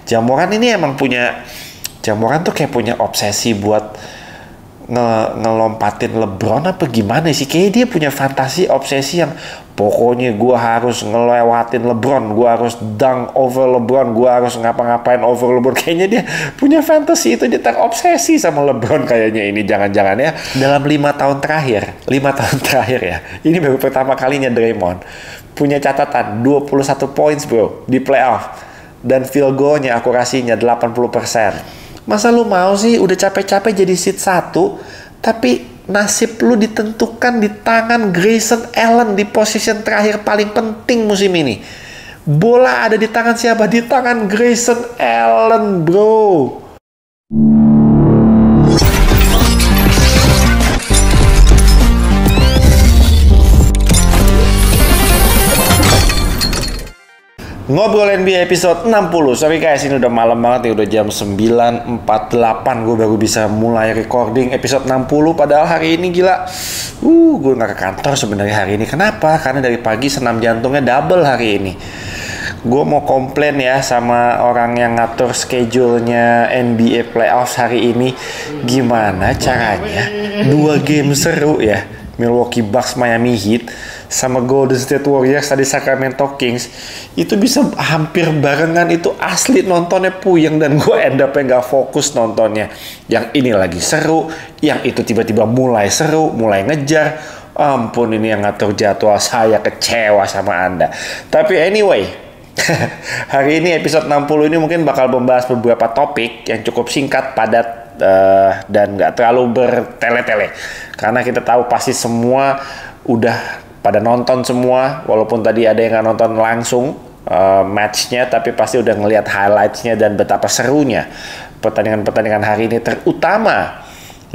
Jamoran ini emang punya, Jamoran tuh kayak punya obsesi buat ngelompatin LeBron apa gimana sih? Kayaknya dia punya fantasi, obsesi yang pokoknya gue harus ngelewatin LeBron, gue harus dunk over LeBron, gue harus ngapa-ngapain over LeBron. Kayaknya dia punya fantasi itu, dia terobsesi sama LeBron kayaknya ini. Jangan-jangan ya dalam 5 tahun terakhir ya, ini baru pertama kalinya Draymond punya catatan 21 points bro di playoff, dan field goal-nya akurasinya 80%. Masa lu mau sih udah capek-capek jadi seed 1, tapi nasib lu ditentukan di tangan Grayson Allen di position terakhir paling penting musim ini. Bola ada di tangan siapa? Di tangan Grayson Allen, bro. Ngobrol NBA episode 60. Sorry guys, ini udah malam banget ya, udah jam 9.48 gue baru bisa mulai recording episode 60. Padahal hari ini gila, gue gak ke kantor sebenarnya hari ini. Kenapa? Karena dari pagi senam jantungnya double hari ini. Gue mau komplain ya sama orang yang ngatur schedule-nya NBA Playoffs hari ini. Gimana caranya 2 game seru ya, Milwaukee Bucks Miami Heat sama Golden State Warriors tadi Sacramento Kings, itu bisa hampir barengan. Itu asli nontonnya puyeng, dan gue end up-nya gak fokus nontonnya. Yang ini lagi seru, yang itu tiba-tiba mulai seru, mulai ngejar. Ampun, ini yang ngatur jadwal saya, kecewa sama Anda. Tapi anyway, hari ini episode 60 ini mungkin bakal membahas beberapa topik yang cukup singkat, padat, dan gak terlalu bertele-tele. Karena kita tahu pasti semua udah pada nonton semua, walaupun tadi ada yang nggak nonton langsung matchnya, tapi pasti udah ngelihat highlightsnya dan betapa serunya pertandingan-pertandingan hari ini, terutama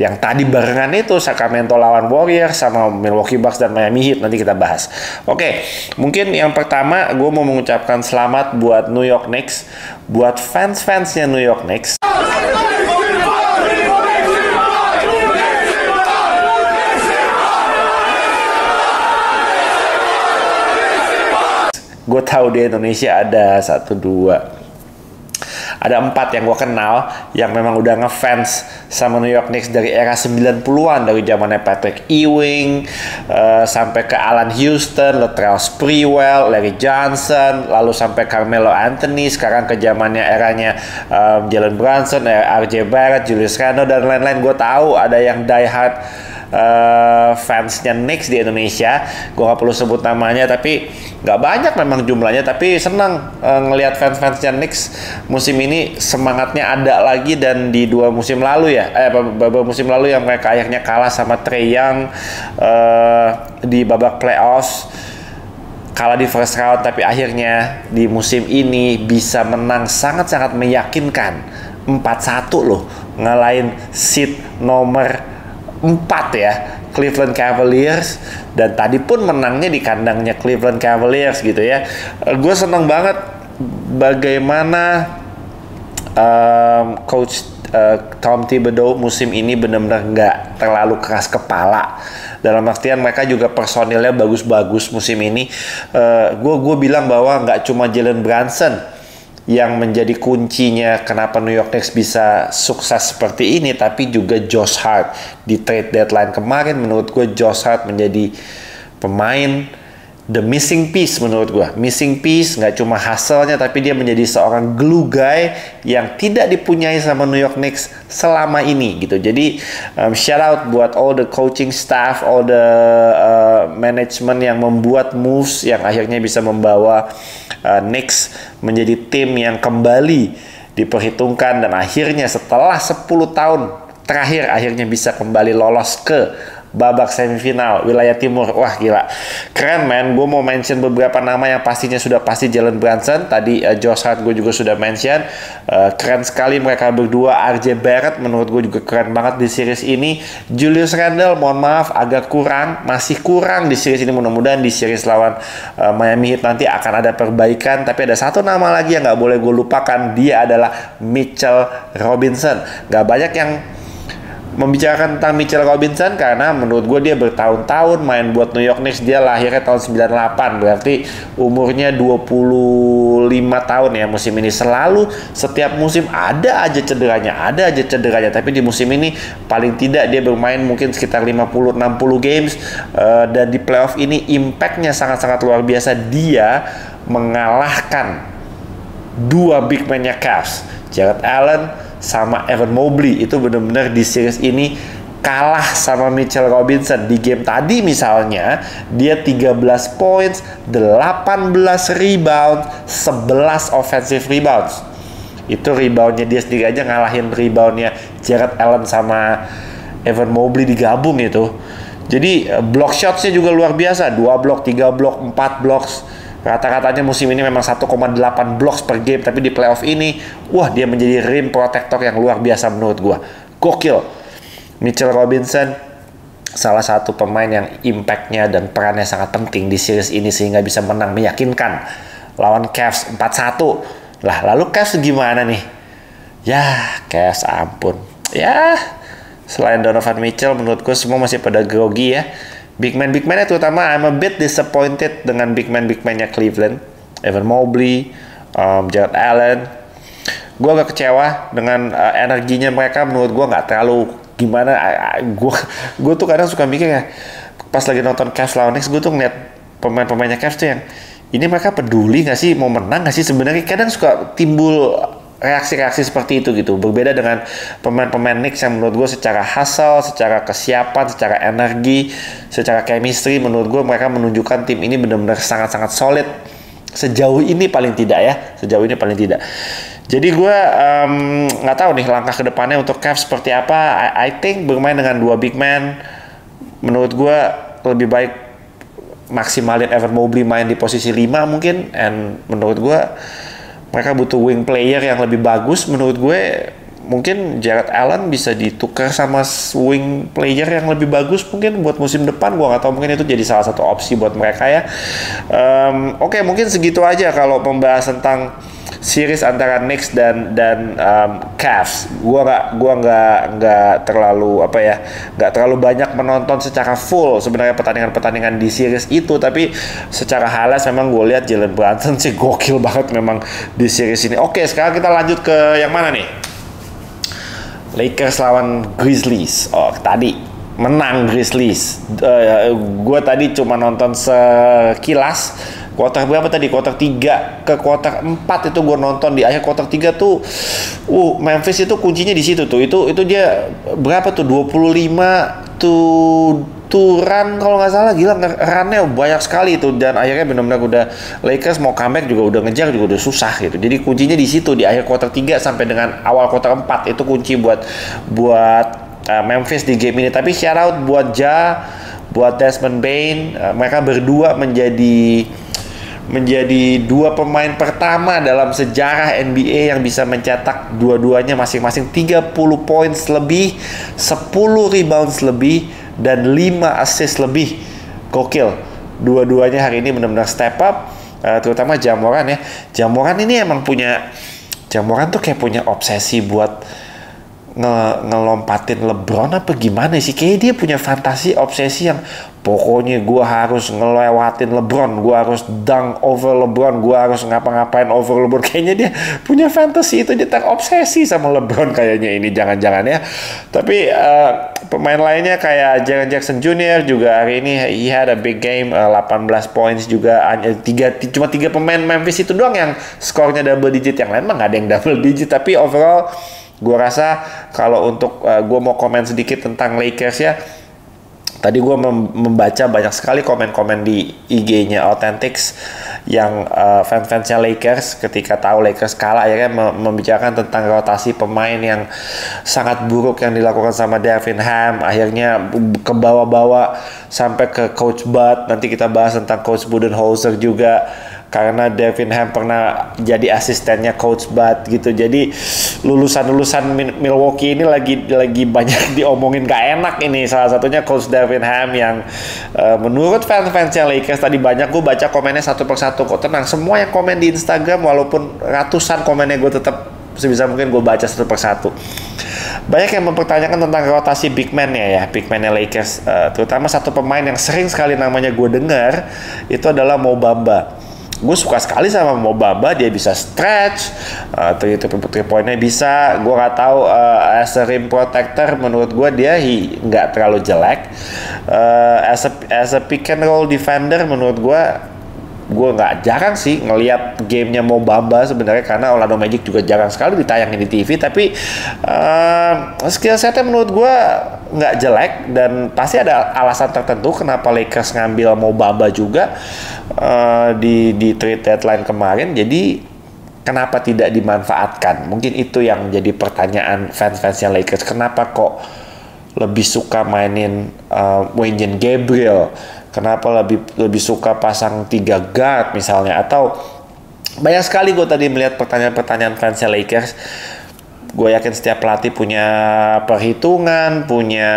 yang tadi barengan itu Sacramento lawan Warriors sama Milwaukee Bucks dan Miami Heat. Nanti kita bahas. Oke, mungkin yang pertama gue mau mengucapkan selamat buat New York Knicks, buat fans-fansnya New York Knicks. Gue tahu di Indonesia ada 1, 2, ada 4 yang gue kenal yang memang udah ngefans sama New York Knicks dari era 90-an, dari zamannya Patrick Ewing sampai ke Alan Houston, Latrell Sprewell, Larry Johnson, lalu sampai Carmelo Anthony, sekarang ke zamannya eranya Jalen Brunson, RJ Barrett, Julius Randle, dan lain-lain. Gue tahu ada yang diehard fansnya Knicks di Indonesia. Gue gak perlu sebut namanya, tapi gak banyak memang jumlahnya, tapi senang ngelihat fans-fansnya Knicks musim ini semangatnya ada lagi. Dan di 2 musim lalu ya, beberapa musim lalu yang mereka akhirnya kalah sama Trae Young di babak playoffs, kalah di first round, tapi akhirnya di musim ini bisa menang sangat-sangat meyakinkan 4-1 loh, ngalahin seed nomor 4 ya, Cleveland Cavaliers, dan tadi pun menangnya di kandangnya Cleveland Cavaliers gitu ya. Gue seneng banget bagaimana coach Tom Thibodeau musim ini benar-benar nggak terlalu keras kepala. Dalam artian mereka juga personilnya bagus-bagus musim ini. Gue bilang bahwa nggak cuma Jalen Brunson yang menjadi kuncinya kenapa New York Knicks bisa sukses seperti ini, tapi juga Josh Hart. Di trade deadline kemarin menurut gue Josh Hart menjadi pemain the missing piece menurut gue. Missing piece, nggak cuma hasilnya, tapi dia menjadi seorang glue guy yang tidak dipunyai sama New York Knicks selama ini gitu. Jadi shout out buat all the coaching staff, all the management yang membuat moves yang akhirnya bisa membawa Knicks menjadi tim yang kembali diperhitungkan, dan akhirnya setelah 10 tahun terakhir akhirnya bisa kembali lolos ke babak semifinal wilayah timur. Wah gila, keren man. Gue mau mention beberapa nama yang pastinya sudah pasti. Jalen Brunson tadi, Josh Hart gue juga sudah mention, keren sekali mereka berdua. RJ Barrett menurut gue juga keren banget di series ini. Julius Randle mohon maaf agak masih kurang di series ini. Mudah-mudahan di series lawan Miami Heat nanti akan ada perbaikan. Tapi ada satu nama lagi yang gak boleh gue lupakan, dia adalah Mitchell Robinson. Gak banyak yang membicarakan tentang Mitchell Robinson karena menurut gue dia bertahun-tahun main buat New York Knicks. Dia lahirnya tahun 98, berarti umurnya 25 tahun ya musim ini. Selalu setiap musim ada aja cederanya, tapi di musim ini paling tidak dia bermain mungkin sekitar 50-60 games, dan di playoff ini impactnya sangat-sangat luar biasa. Dia mengalahkan dua big man-nya Cavs, Jarrett Allen sama Evan Mobley. Itu benar-benar di series ini kalah sama Mitchell Robinson. Di game tadi misalnya dia 13 points, 18 rebound, 11 offensive rebounds. Itu reboundnya dia sendiri aja ngalahin reboundnya Jarrett Allen sama Evan Mobley digabung itu. Jadi block shotsnya juga luar biasa, 2 blok, 3 blok, 4 blocks. Rata-ratanya musim ini memang 1,8 blocks per game, tapi di playoff ini, wah, dia menjadi rim protector yang luar biasa menurut gua. Gokil. Mitchell Robinson salah satu pemain yang impactnya dan perannya sangat penting di series ini sehingga bisa menang meyakinkan lawan Cavs 4-1. Lah, lalu Cavs gimana nih? Ya, Cavs ampun. Ya, selain Donovan Mitchell, menurut gua semua masih pada grogi ya. Big man-nya terutama I'm a bit disappointed dengan big man-nya Cleveland. Evan Mobley, Jarrett Allen. Gue agak kecewa dengan energinya mereka. Menurut gue nggak terlalu gimana. Gue tuh kadang suka mikir ya, pas lagi nonton Cavs lawan Knicks, gue tuh ngeliat pemain-pemainnya Cavs tuh yang ini mereka peduli nggak sih, mau menang nggak sih sebenarnya. Kadang suka timbul reaksi-reaksi seperti itu gitu. Berbeda dengan pemain-pemain Knicks yang menurut gue secara hustle, secara kesiapan, secara energi, secara chemistry, menurut gue mereka menunjukkan tim ini benar-benar sangat-sangat solid sejauh ini paling tidak ya. Jadi gue nggak tahu nih langkah kedepannya untuk Cavs seperti apa. I think bermain dengan 2 big man, menurut gue lebih baik maksimalin Evan Mobley main di posisi 5 mungkin. And menurut gue mereka butuh wing player yang lebih bagus. Menurut gue mungkin Jarrett Allen bisa ditukar sama wing player yang lebih bagus mungkin buat musim depan. Gue nggak tahu, mungkin itu jadi salah satu opsi buat mereka ya. Oke, mungkin segitu aja kalau membahas tentang series antara Knicks dan Cavs. Gua nggak terlalu banyak menonton secara full sebenarnya pertandingan di series itu, tapi secara highlights memang gue lihat Jalen Brunson sih gokil banget memang di series ini. Oke, sekarang kita lanjut ke yang mana nih? Lakers lawan Grizzlies. Oh, tadi menang Grizzlies. Gue tadi cuma nonton sekilas. Kuarter berapa tadi? Kuarter 3 ke kuarter 4 itu gue nonton. Di akhir kuarter 3 tuh Memphis itu kuncinya di situ tuh. Itu dia berapa tuh? 25 tuh run kalau nggak salah. Gila, runnya banyak sekali itu, dan akhirnya benar-benar udah Lakers mau comeback juga udah ngejar juga udah susah gitu. Jadi kuncinya di situ di akhir kuarter 3 sampai dengan awal kuarter 4 itu kunci buat Memphis di game ini. Tapi shout out buat buat Desmond Bane. Mereka berdua menjadi 2 pemain pertama dalam sejarah NBA yang bisa mencetak dua-duanya masing-masing 30 points lebih, 10 rebounds lebih, dan 5 assist lebih. Gokil. Dua-duanya hari ini benar-benar step up, terutama Ja Morant ya. Ja Morant ini emang Ja Morant tuh kayak punya obsesi buat ngelompatin LeBron apa gimana sih. Kayaknya dia punya fantasi, obsesi yang pokoknya gue harus ngelewatin LeBron, gue harus dunk over LeBron, gue harus ngapa-ngapain over LeBron. Kayaknya dia punya fantasi itu, dia terobsesi sama LeBron kayaknya ini, jangan-jangan ya. Tapi pemain lainnya kayak Jaren Jackson Jr. juga hari ini he had a big game, 18 points juga. Cuma 3 pemain Memphis itu doang yang skornya double digit, yang lain mah gak ada yang double digit. Tapi overall gue rasa kalau untuk gue mau komen sedikit tentang Lakers ya. Tadi gue membaca banyak sekali komen-komen di IG-nya Authentics yang fans-fansnya Lakers ketika tahu Lakers kalah ya kan, membicarakan tentang rotasi pemain yang sangat buruk yang dilakukan sama Darvin Ham. Akhirnya ke bawah-bawah sampai ke Coach Bud. Nanti kita bahas tentang Coach Budenholzer juga, karena Darvin Ham pernah jadi asistennya Coach Bud gitu. Jadi lulusan Milwaukee ini lagi banyak diomongin gak enak ini. Salah satunya Coach Darvin Ham yang menurut fans-fansnya Lakers tadi banyak gue baca komennya satu persatu kok. Tenang, semua yang komen di Instagram walaupun ratusan komennya gue tetap sebisa mungkin gue baca satu persatu. banyak yang mempertanyakan tentang rotasi big man-nya ya, big man-nya Lakers. Terutama satu pemain yang sering sekali namanya gue dengar, itu adalah Mo Bamba. Gue suka sekali sama Mo Bamba, dia bisa stretch, three point-nya bisa. Gue nggak tahu as a rim protector, menurut gue dia nggak terlalu jelek. As a pick and roll defender, menurut gue nggak jarang sih ngelihat gamenya Mo Bamba sebenarnya, karena Orlando Magic juga jarang sekali ditayangin di TV. Tapi skill setnya menurut gue nggak jelek, dan pasti ada alasan tertentu kenapa Lakers ngambil Mo Bamba juga di trade deadline kemarin. Jadi kenapa tidak dimanfaatkan? Mungkin itu yang jadi pertanyaan fans-fansnya Lakers. Kenapa kok lebih suka mainin Wenyen Gabriel? Kenapa lebih suka pasang 3 guard misalnya? Atau banyak sekali gue tadi melihat pertanyaan-pertanyaan fansnya Lakers. Gue yakin setiap pelatih punya perhitungan, punya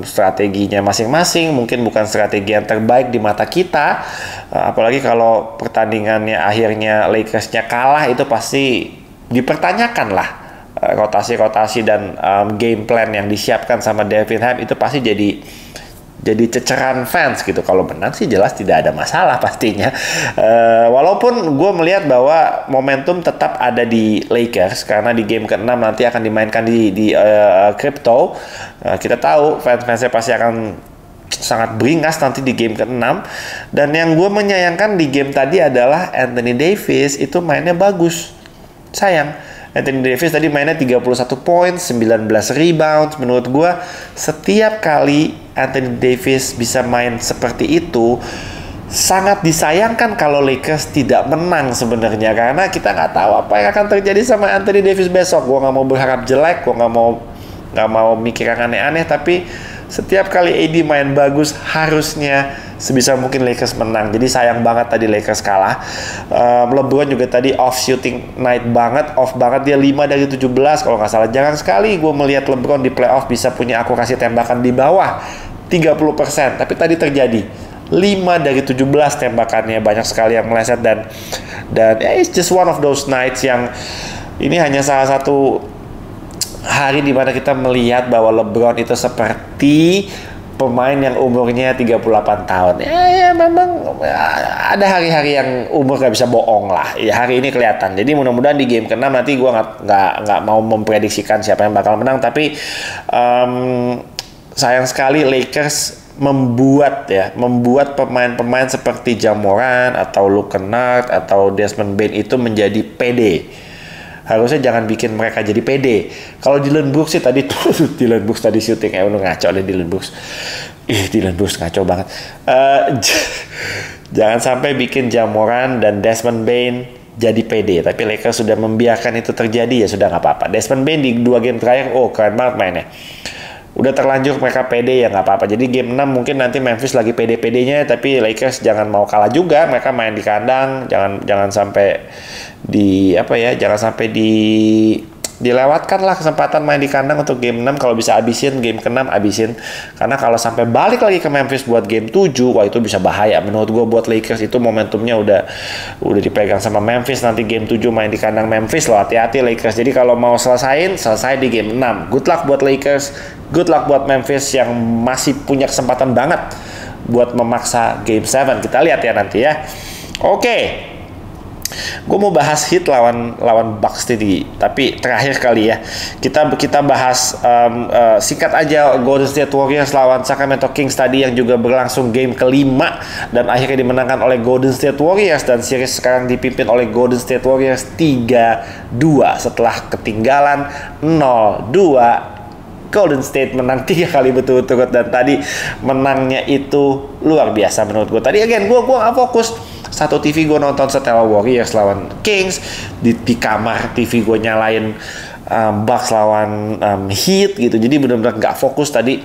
strateginya masing-masing. Mungkin bukan strategi yang terbaik di mata kita. Apalagi kalau pertandingannya akhirnya Lakersnya kalah, itu pasti dipertanyakan lah. Rotasi-rotasi dan game plan yang disiapkan sama Darvin Ham itu pasti jadi ceceran fans gitu. Kalau menang sih jelas tidak ada masalah pastinya. Walaupun gue melihat bahwa momentum tetap ada di Lakers, karena di game ke-6 nanti akan dimainkan di Crypto. Kita tahu fans-fansnya pasti akan sangat beringas nanti di game ke-6. Dan yang gue menyayangkan di game tadi adalah Anthony Davis itu mainnya bagus. Sayang, Anthony Davis tadi mainnya 31 poin, 19 rebound. Menurut gue setiap kali Anthony Davis bisa main seperti itu, sangat disayangkan kalau Lakers tidak menang sebenarnya, karena kita nggak tahu apa yang akan terjadi sama Anthony Davis besok. Gue nggak mau berharap jelek, gue nggak mau mikir yang aneh-aneh, tapi setiap kali AD main bagus, harusnya sebisa mungkin Lakers menang. Jadi sayang banget tadi Lakers kalah. LeBron juga tadi off shooting night banget, off banget, dia 5 dari 17 kalau nggak salah. Jarang sekali gue melihat LeBron di playoff bisa punya akurasi tembakan di bawah 30%, tapi tadi terjadi 5 dari 17 tembakannya, banyak sekali yang meleset, dan it's just one of those nights yang ini hanya salah satu hari di mana kita melihat bahwa LeBron itu seperti pemain yang umurnya 38 tahun. Ya memang ada hari-hari yang umur gak bisa bohong lah. Ya hari ini kelihatan. Jadi mudah-mudahan di game ke-6 nanti gue nggak mau memprediksikan siapa yang bakal menang. Tapi sayang sekali Lakers membuat pemain-pemain seperti Ja Morant atau Luke Kennard atau Desmond Bane itu menjadi pede. Harusnya jangan bikin mereka jadi pede. Kalau Dillon Brooks sih tadi Dillon Brooks tadi syuting udah ngaco deh Dillon Brooks. Dillon Brooks ngaco banget. Jangan sampai bikin Ja Morant dan Desmond Bane jadi pede. Tapi Lakers sudah membiarkan itu terjadi, ya sudah nggak apa-apa. Desmond Bane di 2 game terakhir keren banget mainnya. Udah terlanjur mereka pede, ya nggak apa-apa. Jadi game 6 mungkin nanti Memphis lagi pede-pedenya, tapi Lakers jangan mau kalah juga. Mereka main di kandang, jangan sampai jangan sampai dilewatkan lah kesempatan main di kandang untuk game 6. Kalau bisa abisin game ke-6, abisin. Karena kalau sampai balik lagi ke Memphis buat game 7, wah itu bisa bahaya. Menurut gue buat Lakers itu momentumnya udah dipegang sama Memphis. Nanti game 7 main di kandang Memphis loh, hati-hati Lakers. Jadi kalau mau selesai di game 6. Good luck buat Lakers, good luck buat Memphis yang masih punya kesempatan banget buat memaksa game 7. Kita lihat ya nanti ya. Oke. Gue mau bahas Heat lawan Bucks tadi, tapi terakhir kali ya kita bahas singkat aja Golden State Warriors lawan Sacramento Kings tadi, yang juga berlangsung game ke-5 dan akhirnya dimenangkan oleh Golden State Warriors, dan series sekarang dipimpin oleh Golden State Warriors 3-2 setelah ketinggalan 0-2. Golden State menang 3 kali berturut-turut, dan tadi menangnya itu luar biasa menurut gue. Tadi gue gak fokus. Satu TV gue nonton setelah Warriors lawan Kings, di kamar TV gue nyalain Bucks lawan Heat gitu. Jadi benar-benar nggak fokus tadi.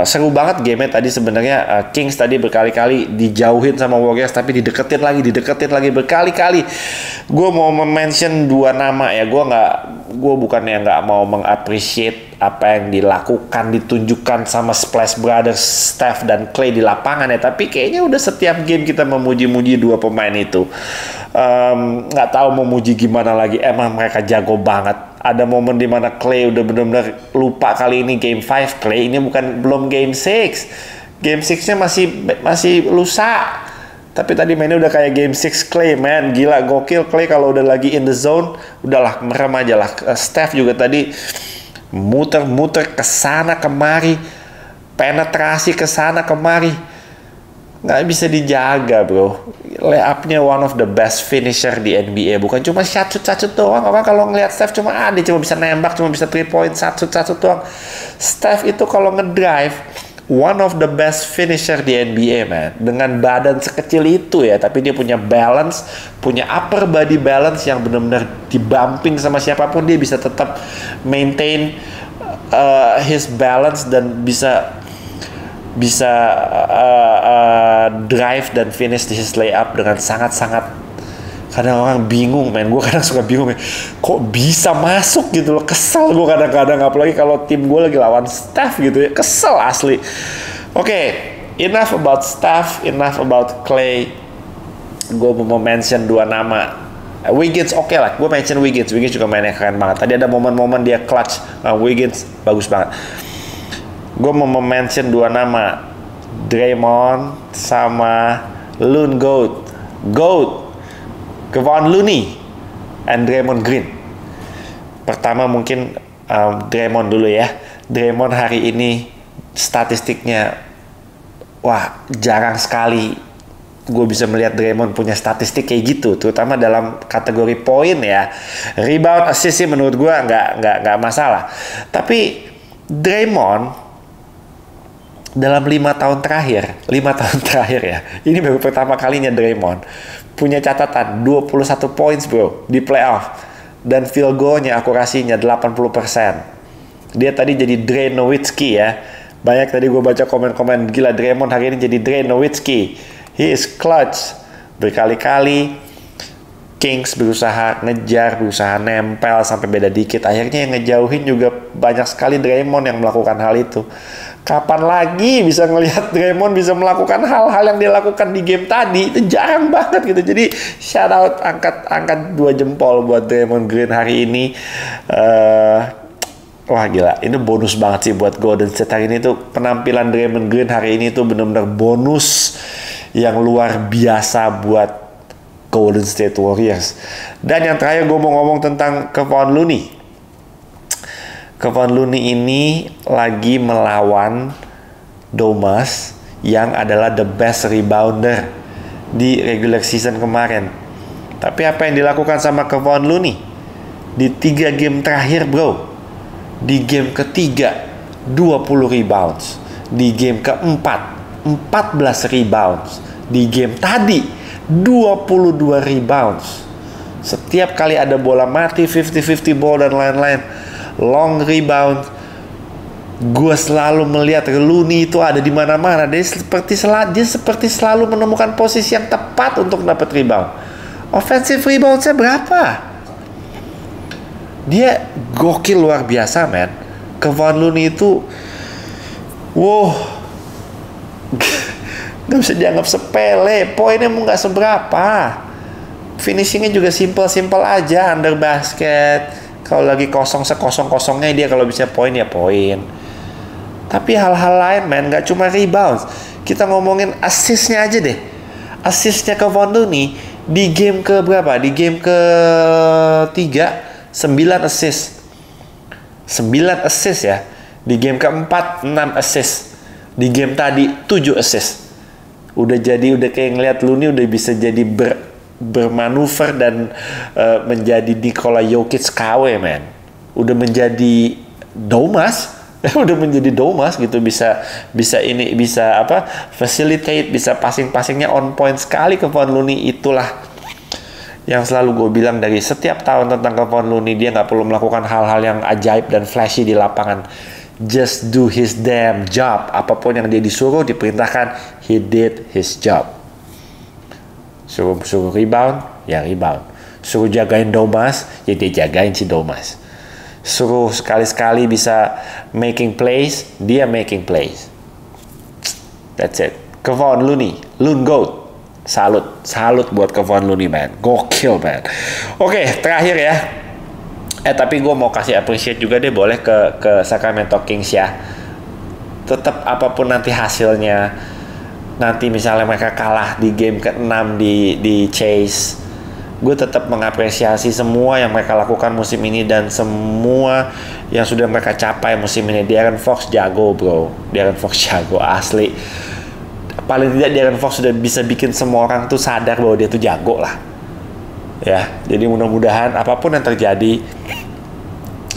Seru banget gamenya tadi sebenarnya. Kings tadi berkali-kali dijauhin sama Warriors, tapi dideketin lagi berkali-kali. Gue mau mention 2 nama ya. Gue bukannya nggak mau mengapresiasi apa yang dilakukan, ditunjukkan sama Splash Brothers, Steph dan Clay di lapangan ya, tapi kayaknya udah setiap game kita memuji-muji 2 pemain itu. nggak tahu mau muji gimana lagi. Emang mereka jago banget. Ada momen di mana Klay udah benar-benar lupa kali ini game 5. Klay ini belum game 6. Game 6-nya masih lusa. Tapi tadi mainnya udah kayak game 6 Klay, man. Gila, gokil Klay kalau udah lagi in the zone. Udahlah, merem aja lah. Steph juga tadi muter-muter kesana kemari. Penetrasi kesana kemari. Nggak bisa dijaga, bro. Layupnya one of the best finisher di NBA. Bukan cuma shot doang. Orang kalau ngelihat Steph cuma dia cuma bisa nembak, cuma bisa 3 point, shot doang. Steph itu kalau ngedrive, one of the best finisher di NBA, man. Dengan badan sekecil itu ya, tapi dia punya balance, punya upper body balance yang benar-benar dibumping sama siapapun, dia bisa tetap maintain his balance dan bisa drive dan finish his layup dengan sangat-sangat. Kadang orang bingung, men. Gue kadang suka bingung, men. Kok bisa masuk gitu loh. Kesel gue kadang-kadang. Apalagi kalau tim gue lagi lawan Steph gitu ya. Kesel asli. Oke, enough about Steph. Enough about Klay. Gue mau mention 2 nama. Wiggins oke lah. Gue mention Wiggins. Wiggins juga mainnya keren banget. Tadi ada momen-momen dia clutch. Wiggins bagus banget. Gue mau mention 2 nama. Draymond sama Loon Goat. Kevon Looney and Draymond Green. Pertama mungkin Draymond dulu ya. Draymond hari ini statistiknya, wah, jarang sekali gue bisa melihat Draymond punya statistik kayak gitu, terutama dalam kategori poin ya. Rebound, assist sih menurut gue nggak masalah. Tapi Draymond dalam 5 tahun terakhir ya, ini baru pertama kalinya Draymond punya catatan 21 points, bro, di playoff, dan field goal-nya akurasinya 80%. Dia tadi jadi Dre Nowitzki ya. Banyak tadi gue baca komen-komen, gila Draymond hari ini jadi Dre Nowitzki. He is clutch. Berkali-kali Kings berusaha ngejar, berusaha nempel sampai beda dikit. Akhirnya yang ngejauhin juga banyak sekali Draymond yang melakukan hal itu. Kapan lagi bisa ngelihat Draymond bisa melakukan hal-hal yang dia lakukan di game tadi? Itu jarang banget gitu. Jadi shout out, angkat 2 jempol buat Draymond Green hari ini. Wah gila, ini bonus banget sih buat Golden State hari ini tuh. Penampilan Draymond Green hari ini tuh benar-benar bonus yang luar biasa buat Golden State Warriors. Dan yang terakhir gue mau ngomong tentang Kevon Looney. Kevon Looney ini lagi melawan Domas yang adalah the best rebounder di regular season kemarin. Tapi apa yang dilakukan sama Kevon Looney di 3 game terakhir, bro? Di game ketiga 20 rebounds, di game keempat 14 rebounds, di game tadi 22 rebounds. Setiap kali ada bola mati, 50-50 ball dan lain-lain, long rebound, gue selalu melihat Looney itu ada di mana-mana. Dia seperti selalu menemukan posisi yang tepat untuk dapat rebound. Offensive reboundsnya berapa? Dia gokil luar biasa, man. Kevon Looney itu, wow, gak bisa dianggap sepele. Poinnya mau gak seberapa. Finishingnya juga simple aja, under basket. Kalau lagi kosong sekosong-kosongnya dia kalau bisa poin ya poin. Tapi hal-hal lain, man, gak cuma rebounds. Kita ngomongin assist-nya aja deh. Assist-nya Kevon Looney di game ke berapa? Di game ke 3 9 assist. 9 assist ya. Di game keempat 6 assist. Di game tadi 7 assist. Udah kayak ngeliat Looney udah bisa jadi bermanuver dan menjadi Nikola Jokic KW, man. Udah menjadi Domas. Udah menjadi Domas gitu, bisa facilitate, bisa passingnya on point sekali. Kevon Looney itulah yang selalu gue bilang dari setiap tahun tentang Kevon Looney. Dia nggak perlu melakukan hal-hal yang ajaib dan flashy di lapangan. Just do his damn job. Apapun yang dia disuruh, diperintahkan, he did his job. Suruh rebound, ya rebound. Suruh jagain Domas, ya dia jagain si Domas. Suruh sekali-sekali bisa making plays, dia making plays. That's it. Kevon Looney, Loon Goat. Salut buat Kevon Looney, man. Gokil, man. Oke, terakhir ya. Tapi gue mau kasih appreciate juga deh, boleh ke Sacramento Kings ya. Tetap apapun nanti hasilnya, nanti misalnya mereka kalah di game ke-6 di Chase, gue tetap mengapresiasi semua yang mereka lakukan musim ini dan semua yang sudah mereka capai musim ini. De'Aaron Fox jago, bro. De'Aaron Fox jago asli. Paling tidak De'Aaron Fox sudah bisa bikin semua orang tuh sadar bahwa dia tuh jago lah. Ya, jadi mudah-mudahan apapun yang terjadi,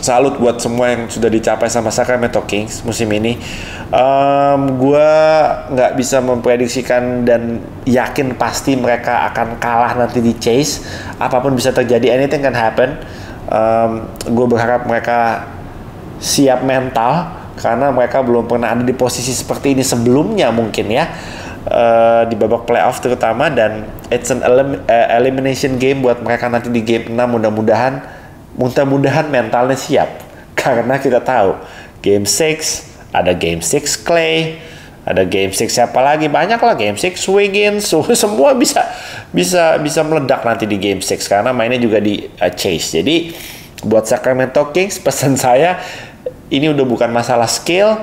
salut buat semua yang sudah dicapai sama Sacramento Kings musim ini. Gue nggak bisa memprediksikan dan yakin pasti mereka akan kalah nanti di Chase. Apapun bisa terjadi, anything can happen. Gue berharap mereka siap mental karena mereka belum pernah ada di posisi seperti ini sebelumnya mungkin ya, di babak playoff terutama, dan it's an elimination game buat mereka nanti di game 6. Mudah-mudahan mentalnya siap karena kita tahu game 6 ada game 6 Clay, ada game 6 siapa lagi, banyak lah, game 6 Wiggins, semua bisa meledak nanti di game 6 karena mainnya juga di Chase. Jadi buat Sacramento Kings, pesan saya ini udah bukan masalah skill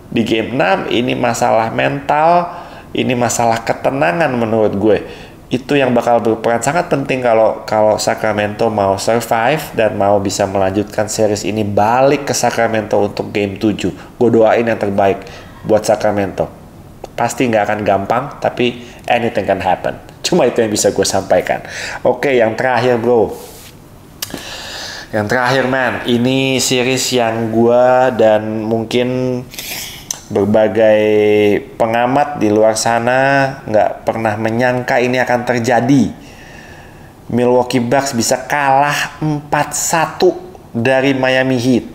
di game 6, ini masalah mental, ini masalah ketenangan menurut gue. Itu yang bakal berperan sangat penting kalau Sacramento mau survive dan mau bisa melanjutkan series ini balik ke Sacramento untuk game 7. Gue doain yang terbaik buat Sacramento. Pasti nggak akan gampang, tapi anything can happen. Cuma itu yang bisa gue sampaikan. Oke, yang terakhir, bro. Yang terakhir, man. Ini series yang gue dan mungkin berbagai pengamat di luar sana nggak pernah menyangka ini akan terjadi. Milwaukee Bucks bisa kalah 4-1 dari Miami Heat.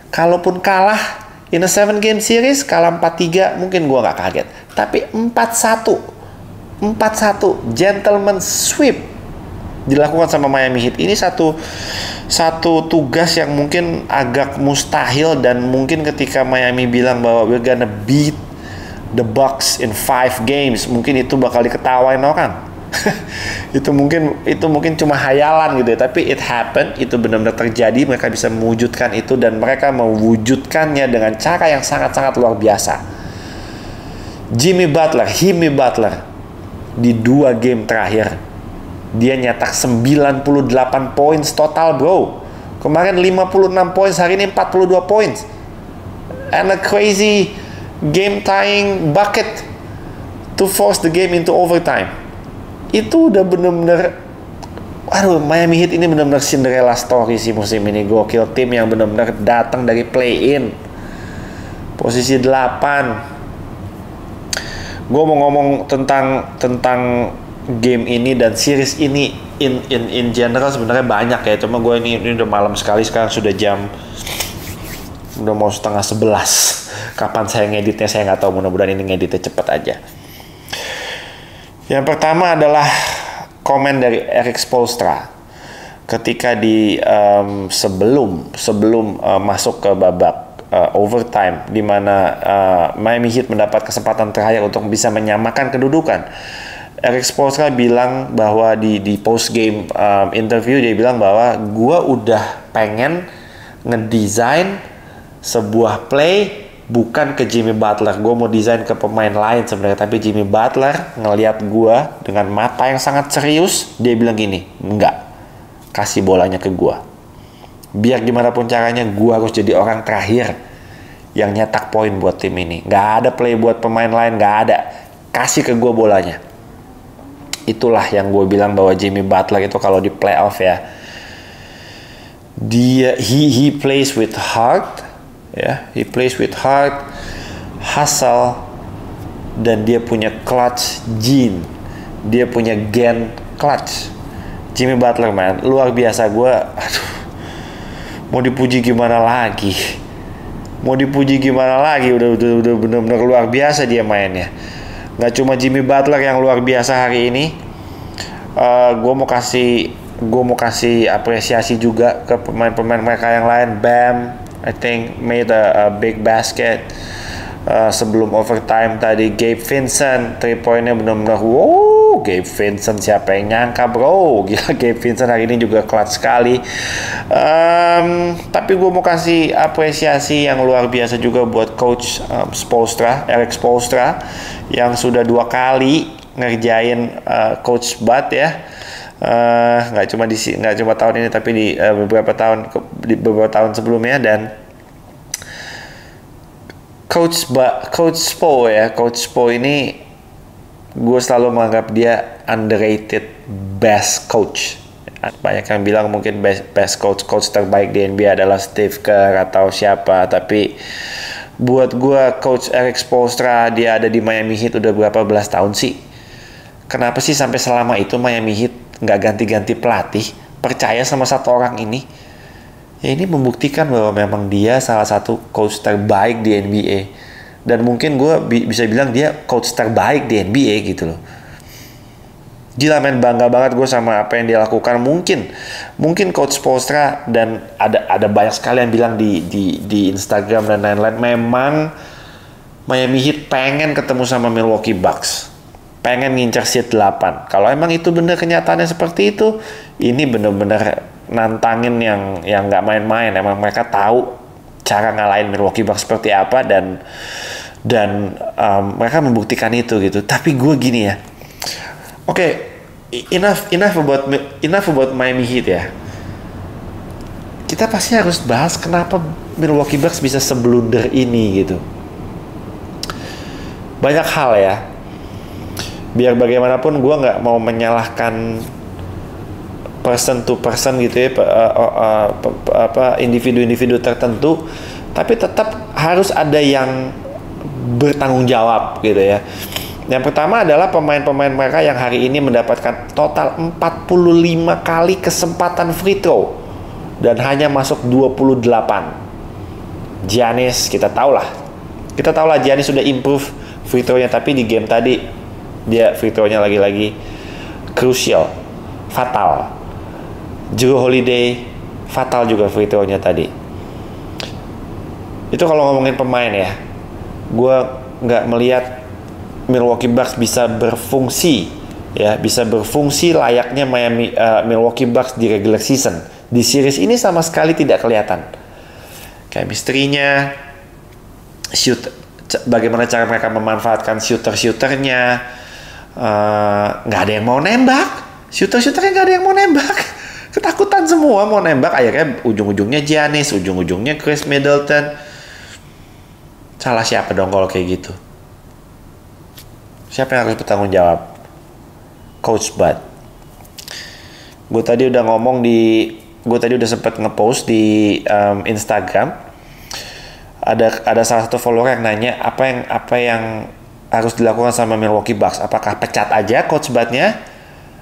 Kalaupun kalah in a 7 game series, kalah 4-3, mungkin gua nggak kaget. Tapi 4-1 gentleman sweep dilakukan sama Miami Heat. Ini satu tugas yang mungkin agak mustahil, dan mungkin ketika Miami bilang bahwa we're gonna beat the Bucks in 5 games, mungkin itu bakal diketawain orang. itu mungkin cuma hayalan gitu ya, tapi it happened, itu benar-benar terjadi. Mereka bisa mewujudkan itu dan mereka mewujudkannya dengan cara yang sangat-sangat luar biasa. Jimmy Butler di 2 game terakhir dia nyetak 98 points total, bro. Kemarin 56 points, hari ini 42 points. And a crazy game tying bucket to force the game into overtime. Itu udah bener-bener, waduh, Miami Heat ini bener-bener Cinderella story sih musim ini. Gokil, tim yang bener-bener datang dari play-in. Posisi 8. Gue mau ngomong tentang game ini dan series ini in general sebenarnya banyak ya, cuma gue ini udah malam sekali, sekarang udah mau setengah 11. Kapan saya ngeditnya saya nggak tahu, mudah-mudahan ini ngeditnya cepet aja. Yang pertama adalah komen dari Erik Spoelstra ketika di sebelum masuk ke babak overtime, di mana Miami Heat mendapat kesempatan terakhir untuk bisa menyamakan kedudukan. Erik Spoelstra bilang bahwa di post game interview, dia bilang bahwa gue udah pengen ngedesain sebuah play bukan ke Jimmy Butler, gue mau desain ke pemain lain sebenarnya, tapi Jimmy Butler ngelihat gue dengan mata yang sangat serius, dia bilang gini, enggak, kasih bolanya ke gue, biar gimana pun caranya gue harus jadi orang terakhir yang nyetak poin buat tim ini, nggak ada play buat pemain lain, nggak ada, kasih ke gue bolanya. Itulah yang gue bilang bahwa Jimmy Butler itu kalau di playoff ya, he plays with heart, ya, he plays with heart, hustle, dan dia punya clutch gene, dia punya gen clutch. Jimmy Butler, man, luar biasa. Gue, mau dipuji gimana lagi? Udah benar-benar luar biasa dia mainnya. Nggak cuma Jimmy Butler yang luar biasa hari ini. Gue mau kasih apresiasi juga ke pemain-pemain mereka yang lain. Bam, I think made a big basket sebelum overtime tadi. Gabe Vincent 3 poinnya benar-benar wow, Gabe Vincent, siapa yang nyangka bro. Gila, Gabe Vincent hari ini juga clutch sekali. Tapi gue mau kasih apresiasi yang luar biasa juga buat Coach Spoelstra, Erik Spoelstra, yang sudah 2 kali ngerjain Coach Bud ya. Nggak cuma tahun ini, tapi di beberapa tahun sebelumnya. Dan Coach Spo ini gue selalu menganggap dia underrated best coach. Banyak yang bilang mungkin best coach terbaik di NBA adalah Steve Kerr atau siapa, tapi buat gue Coach Erik Spoelstra, dia ada di Miami Heat udah berapa belas tahun sih. Kenapa sih sampai selama itu Miami Heat nggak ganti-ganti pelatih, percaya sama satu orang ini? Ya ini membuktikan bahwa memang dia salah satu coach terbaik di NBA. Dan mungkin gue bisa bilang dia coach terbaik di NBA gitu loh. Gila men, bangga banget gue sama apa yang dia lakukan. Mungkin Coach Spoelstra, dan ada banyak sekali yang bilang di Instagram dan lain-lain, memang Miami Heat pengen ketemu sama Milwaukee Bucks. Pengen ngincar seed 8. Kalau emang itu bener kenyataannya seperti itu, ini bener-bener nantangin yang nggak main-main. Emang mereka tahu cara ngalahin Milwaukee Bucks seperti apa, dan mereka membuktikan itu gitu. Tapi gue gini ya, oke, enough about Miami Heat ya. Kita pasti harus bahas kenapa Milwaukee Bucks bisa seblunder ini gitu. Banyak hal ya. Biar bagaimanapun gue nggak mau menyalahkan person to person gitu ya, individu-individu tertentu, tapi tetap harus ada yang bertanggung jawab gitu ya. Yang pertama adalah pemain-pemain mereka yang hari ini mendapatkan total 45 kali kesempatan free throw dan hanya masuk 28. Giannis, kita tahu lah Giannis sudah improve free throw-nya, tapi di game tadi dia free throw-nya lagi-lagi crucial, fatal. Jrue Holiday fatal juga free throw-nya tadi. Itu kalau ngomongin pemain ya. Gue nggak melihat Milwaukee Bucks bisa berfungsi layaknya Milwaukee Bucks di regular season. Di series ini sama sekali tidak kelihatan chemistry-nya, bagaimana cara mereka memanfaatkan shooter-shooternya. Nggak ada yang mau nembak, shooter-shooternya nggak ada yang mau nembak. Ketakutan semua mau nembak, akhirnya ujung-ujungnya Giannis, ujung-ujungnya Chris Middleton. Salah siapa dong kalau kayak gitu? Siapa yang harus bertanggung jawab? Coach Bud. Gue tadi udah sempat ngepost di Instagram. Ada salah satu follower yang nanya apa yang harus dilakukan sama Milwaukee Bucks. Apakah pecat aja Coach Bud-nya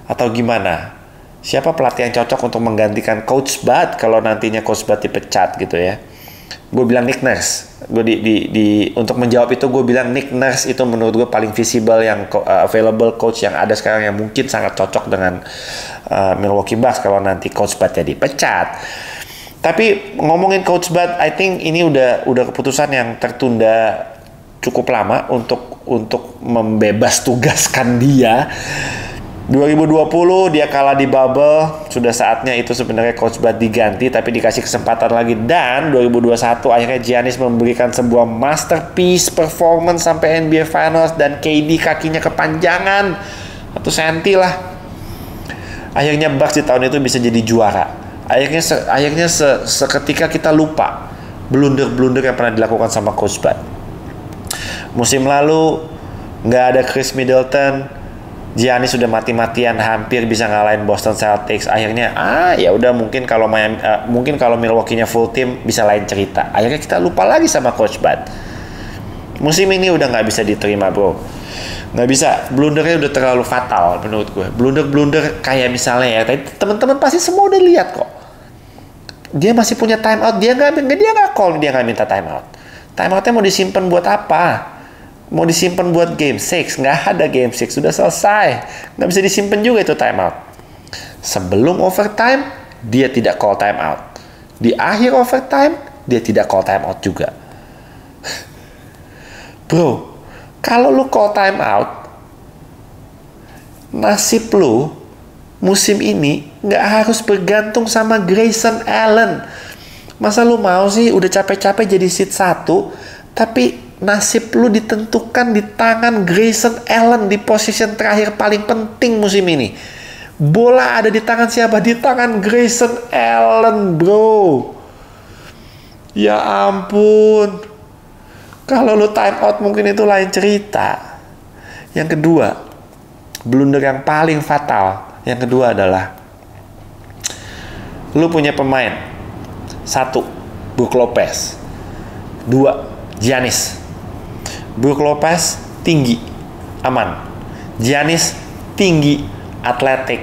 atau gimana? Siapa pelatih yang cocok untuk menggantikan Coach Bud kalau nantinya Coach Bud dipecat gitu ya? Gue bilang Nick Nurse. Untuk menjawab itu gue bilang Nick Nurse itu menurut gue paling visible yang available coach yang ada sekarang, yang mungkin sangat cocok dengan Milwaukee Bucks kalau nanti Coach Bud jadi pecat. Tapi ngomongin Coach Bud, I think ini udah keputusan yang tertunda cukup lama untuk membebas tugaskan dia. 2020 dia kalah di bubble, sudah saatnya itu sebenarnya Coach Bud diganti, tapi dikasih kesempatan lagi. Dan 2021 akhirnya Giannis memberikan sebuah masterpiece performance sampai NBA Finals, dan KD kakinya kepanjangan 1 senti lah. Akhirnya Bucks di tahun itu bisa jadi juara. Akhirnya seketika kita lupa blunder-blunder yang pernah dilakukan sama Coach Bud. Musim lalu nggak ada Chris Middleton, Giannis sudah mati-matian hampir bisa ngalahin Boston Celtics. Akhirnya ya udah, mungkin kalau Milwaukee-nya full team bisa lain cerita. Akhirnya kita lupa lagi sama Coach Bud. Musim ini udah nggak bisa diterima bro, nggak bisa. Blundernya udah terlalu fatal menurut gue. Blunder kayak misalnya ya, teman-teman pasti semua udah lihat kok. Dia masih punya timeout, dia nggak call, dia nggak minta timeout. Timeoutnya mau disimpan buat apa? Mau disimpan buat game 6, nggak ada game 6, sudah selesai, nggak bisa disimpan juga itu timeout. Sebelum overtime dia tidak call timeout, di akhir overtime dia tidak call timeout juga. Bro, kalau lu call timeout, nasib lu musim ini nggak harus bergantung sama Grayson Allen. Masa lu mau sih udah capek-capek jadi seed 1, tapi nasib lu ditentukan di tangan Grayson Allen di position terakhir paling penting musim ini. Bola ada di tangan siapa? Di tangan Grayson Allen, bro. Ya ampun. Kalau lu time out mungkin itu lain cerita. Yang kedua, blunder yang paling fatal. Yang kedua adalah lu punya pemain. 1, Brook Lopez. 2, Giannis. Brook Lopez tinggi, aman. Giannis tinggi, atletik,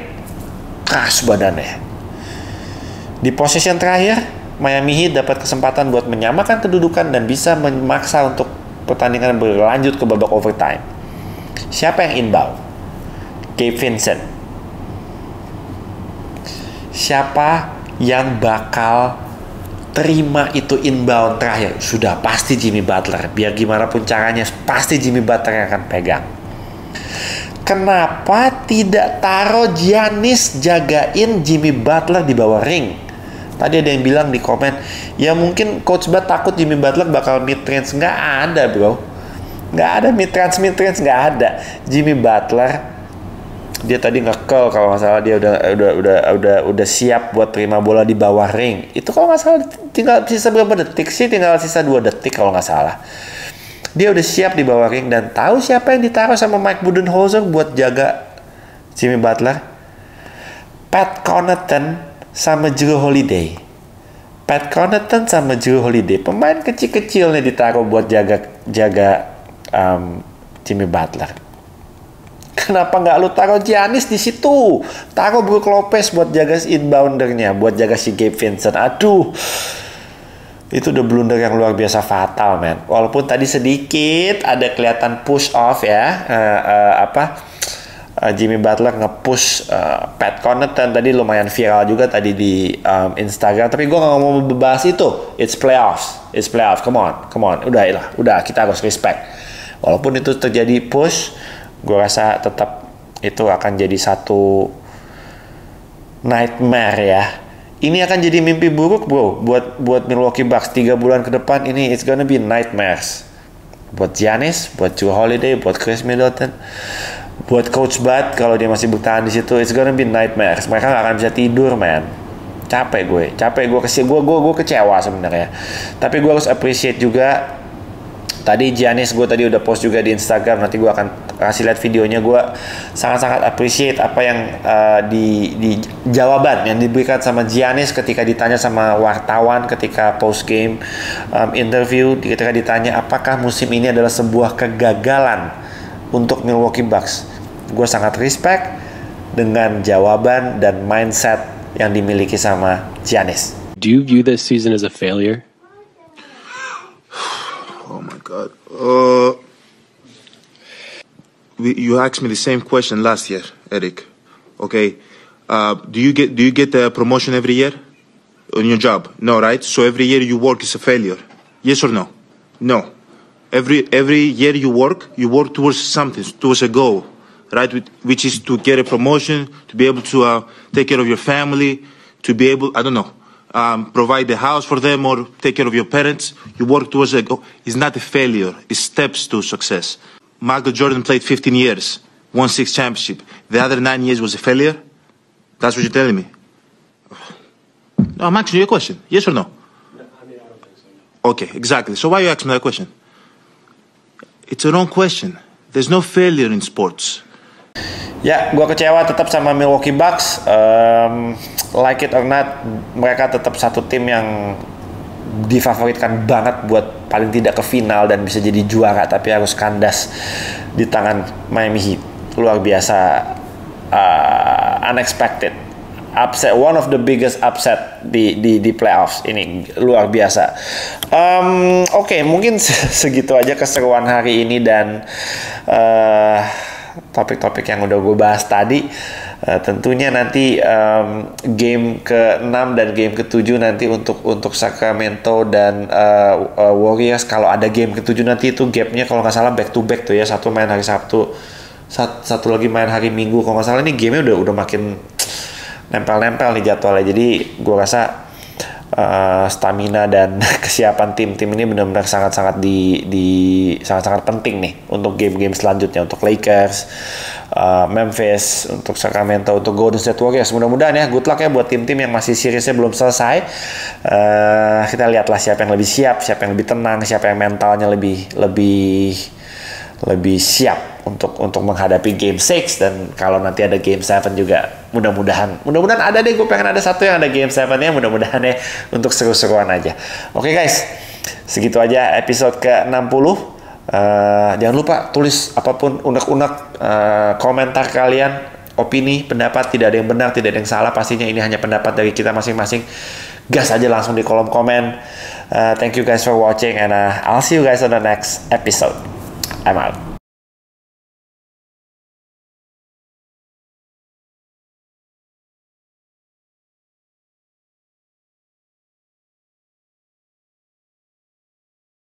keras badannya. Di possession terakhir, Miami Heat dapat kesempatan buat menyamakan kedudukan dan bisa memaksa untuk pertandingan berlanjut ke babak overtime. Siapa yang inbound? Gabe Vincent. Siapa yang bakal terima itu inbound terakhir? Sudah pasti Jimmy Butler. Biar gimana pun caranya, pasti Jimmy Butler yang akan pegang. Kenapa tidak taruh Giannis jagain Jimmy Butler di bawah ring? Tadi ada yang bilang di komen, ya mungkin Coach Bud takut Jimmy Butler bakal mid-range. Nggak ada, bro. Nggak ada mid-range, nggak ada. Jimmy Butler, dia tadi nge-curl kalau nggak salah, dia udah siap buat terima bola di bawah ring. Itu kalau nggak salah tinggal sisa berapa detik sih? Tinggal sisa 2 detik kalau nggak salah. Dia udah siap di bawah ring dan tahu siapa yang ditaruh sama Mike Budenholzer buat jaga Jimmy Butler? Pat Connaughton sama Jrue Holiday. Pat Connaughton sama Jrue Holiday, pemain kecil-kecilnya ditaruh buat jaga Jimmy Butler. Kenapa nggak lu taruh Giannis di situ? Taruh Brook Lopez buat jaga inboundernya, buat jaga si Gabe Vincent. Aduh, itu udah blunder yang luar biasa fatal, man. Walaupun tadi sedikit ada kelihatan push off ya, Jimmy Butler nge-push Pat Connaughton tadi lumayan viral juga tadi di Instagram. Tapi gue nggak mau membahas itu. It's playoffs. Come on. Udah kita harus respect. Walaupun itu terjadi push, gue rasa tetap itu akan jadi satu nightmare ya. Ini akan jadi mimpi buruk, bro, buat Milwaukee Bucks 3 bulan ke depan ini. It's gonna be nightmares buat Giannis, buat Jrue Holiday, buat Chris Middleton, buat Coach Bud kalau dia masih bertahan di situ. It's gonna be nightmares. Mereka nggak akan bisa tidur, man. Capek gue kecewa sebenarnya. Tapi gue harus appreciate juga. Tadi Giannis gue tadi udah post juga di Instagram, nanti gue akan kasih lihat videonya. Gue sangat-sangat appreciate apa yang di jawaban yang diberikan sama Giannis ketika ditanya sama wartawan ketika post game interview, ketika ditanya apakah musim ini adalah sebuah kegagalan untuk Milwaukee Bucks. Gue sangat respect dengan jawaban dan mindset yang dimiliki sama Giannis. Do you view this season as a failure? Oh my God. You asked me the same question last year, Eric. Okay. Do you get the promotion every year on your job? No, right? So every year you work is a failure. Yes or no? No. Every year you work towards something, towards a goal, right? Which is to get a promotion, to be able to take care of your family, to be able, provide the house for them or take care of your parents. You work towards a goal. It's not a failure. It's steps to success. Michael Jordan played 15 years, won 6 championships. The other 9 years was a failure? That's what you're telling me? No, I'm asking you a question. Yes or no? I don't think so. Okay, exactly. So why you asking me that question? It's a wrong question. There's no failure in sports. Ya, gue kecewa tetap sama Milwaukee Bucks. Like it or not, mereka tetap satu tim yang difavoritkan banget buat paling tidak ke final dan bisa jadi juara, tapi harus kandas di tangan Miami Heat. Luar biasa, unexpected upset, one of the biggest upset di playoffs ini, luar biasa. Oke, mungkin segitu aja keseruan hari ini dan topik-topik yang udah gue bahas tadi. Tentunya nanti game ke-6 dan game ke-7 nanti untuk Sacramento dan Warriors. Kalau ada game ke-7 nanti itu gapnya kalau nggak salah back to back tuh ya, satu main hari Sabtu, satu lagi main hari Minggu. Kalau nggak salah ini gamenya udah makin nempel-nempel nih jadwalnya. Jadi gue rasa stamina dan kesiapan tim-tim ini benar-benar sangat-sangat sangat-sangat penting nih untuk game-game selanjutnya, untuk Lakers, Memphis, untuk Sacramento, untuk Golden State Warriors. Mudah-mudahan ya, good luck ya buat tim-tim yang masih seriesnya belum selesai. Kita lihatlah siapa yang lebih siap, siapa yang lebih tenang, siapa yang mentalnya lebih siap untuk menghadapi Game 6, dan kalau nanti ada Game 7 juga mudah-mudahan ada deh, gue pengen ada satu yang ada Game 7-nya, mudah-mudahan ya untuk seru-seruan aja. Oke guys, segitu aja episode ke-60. Jangan lupa tulis apapun unek-unek, komentar kalian, opini, pendapat, tidak ada yang benar, tidak ada yang salah, pastinya ini hanya pendapat dari kita masing-masing. Gas aja langsung di kolom komen. Thank you guys for watching, and I'll see you guys on the next episode. I'm out.